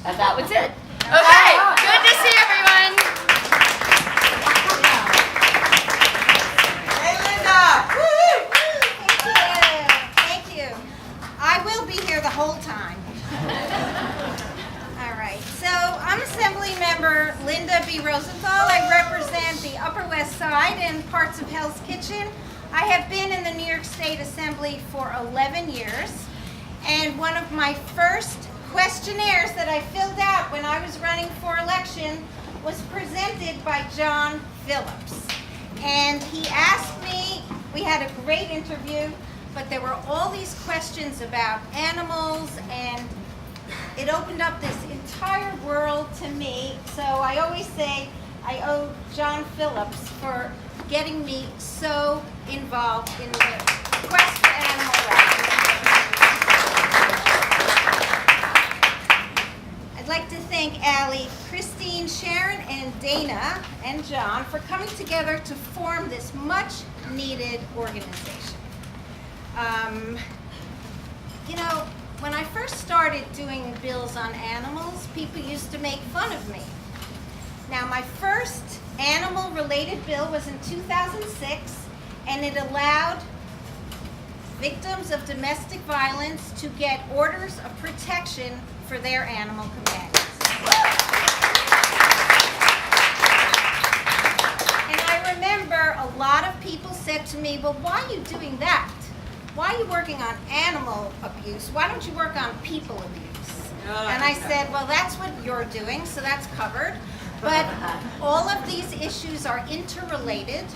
And that was it. Okay, good to see everyone. Hey, Linda! Thank you. I will be here the whole time. All right, so I'm Assembly Member Linda B. Rosenthal. I represent the Upper West Side and parts of Hell's Kitchen. I have been in the New York State Assembly for 11 years, and one of my first questionnaires that I filled out when I was running for election was presented by John Phillips. And he asked me, we had a great interview, but there were all these questions about animals, and it opened up this entire world to me. So I always say I owe John Phillips for getting me so involved in the quest for animal rights. I'd like to thank Allie, Christine, Sharon, and Dana, and John for coming together to form this much-needed organization. You know, when I first started doing bills on animals, people used to make fun of me. Now, my first animal-related bill was in 2006, and it allowed victims of domestic violence to get orders of protection for their animal companions. And I remember a lot of people said to me, well, why are you doing that? Why are you working on animal abuse? Why don't you work on people abuse? And I said, well, that's what you're doing, so that's covered. But all of these issues are interrelated,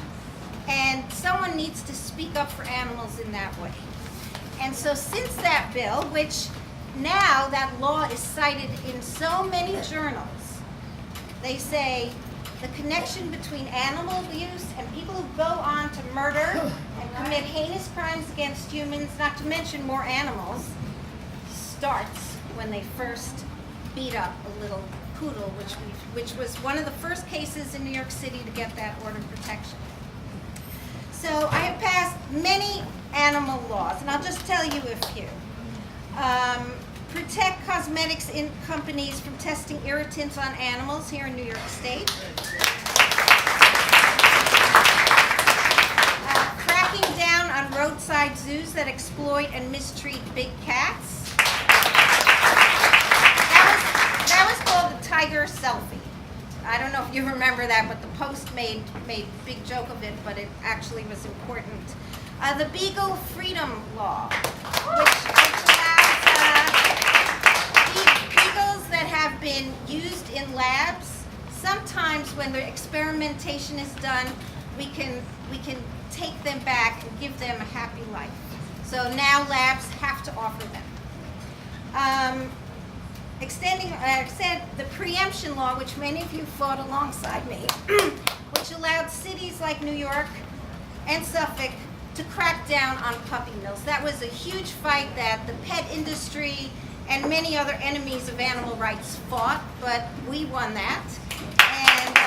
and someone needs to speak up for animals in that way. And so since that bill, which now that law is cited in so many journals, they say the connection between animal abuse and people who go on to murder and commit heinous crimes against humans, not to mention more animals, starts when they first beat up a little poodle, which was one of the first cases in New York City to get that order of protection. So I have passed many animal laws, and I'll just tell you a few. Protect cosmetics companies from testing irritants on animals here in New York State. Cracking down on roadside zoos that exploit and mistreat big cats. That was called the tiger selfie. I don't know if you remember that, but the Post made a big joke of it, but it actually was important. The Beagle Freedom Law, which allows beagles that have been used in labs. Sometimes when the experimentation is done, we can take them back and give them a happy life. So now labs have to offer them. Extending the preemption law, which many of you fought alongside me, which allowed cities like New York and Suffolk to crack down on puppy mills. That was a huge fight that the pet industry and many other enemies of animal rights fought, but we won that. And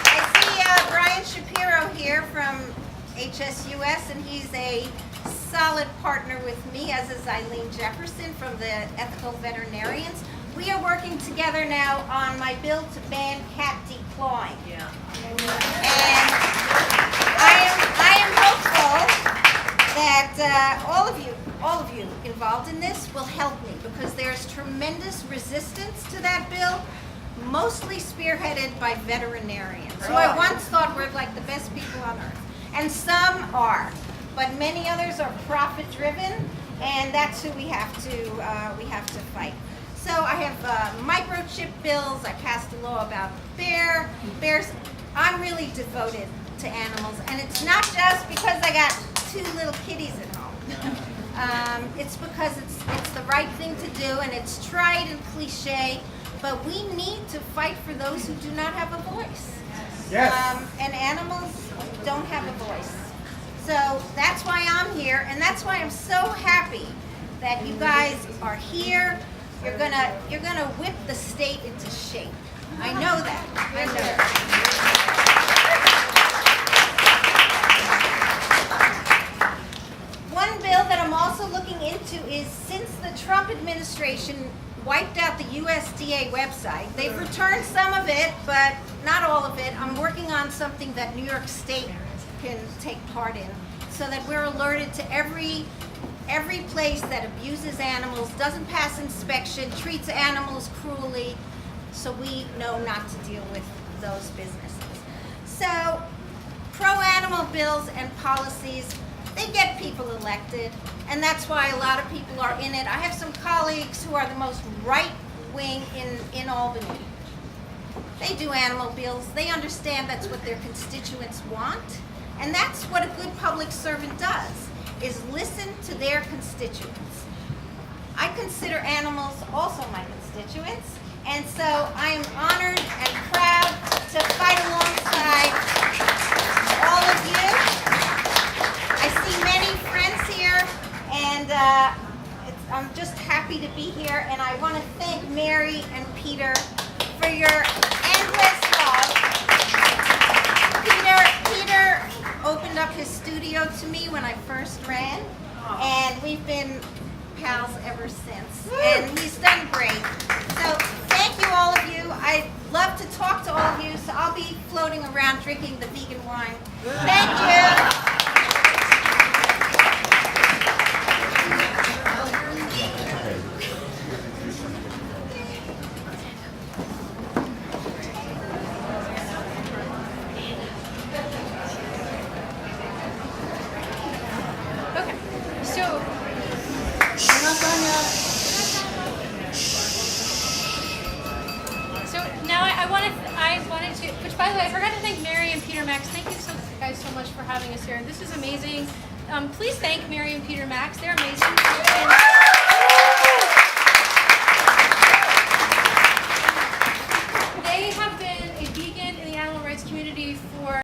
I see Brian Shapiro here from HSUS, and he's a solid partner with me, as is Eileen Jefferson from the Ethical Veterinarians. We are working together now on my bill to ban cat declawing. Yeah. And I am hopeful that all of you involved in this will help me, because there's tremendous resistance to that bill, mostly spearheaded by veterinarians, who I once thought were like the best people on earth. And some are, but many others are profit-driven, and that's who we have to fight. So I have microchip bills. I passed a law about bears. I'm really devoted to animals, and it's not just because I got 2 little kitties at home. It's because it's the right thing to do, and it's trite and cliche, but we need to fight for those who do not have a voice. Yes. And animals don't have a voice. So that's why I'm here, and that's why I'm so happy that you guys are here. You're gonna whip the state into shape. I know that. I know that. One bill that I'm also looking into is, since the Trump administration wiped out the USDA website. They've returned some of it, but not all of it. I'm working on something that New York State can take part in, so that we're alerted to every place that abuses animals, doesn't pass inspection, treats animals cruelly, so we know not to deal with those businesses. So, pro-animal bills and policies, they get people elected, and that's why a lot of people are in it. I have some colleagues who are the most right-wing in Albany. They do animal bills. They understand that's what their constituents want, and that's what a good public servant does, is listen to their constituents. I consider animals also my constituents, and so I am honored and proud to fight alongside all of you. I see many friends here, and I'm just happy to be here, and I want to thank Mary and Peter for your endless love. Peter opened up his studio to me when I first ran, and we've been pals ever since, and he's done great. So thank you, all of you. I'd love to talk to all of you, so I'll be floating around drinking the vegan wine. Thank you. By the way, I forgot to thank Mary and Peter Max. Thank you guys so much for having us here. This is amazing. Please thank Mary and Peter Max. They're amazing.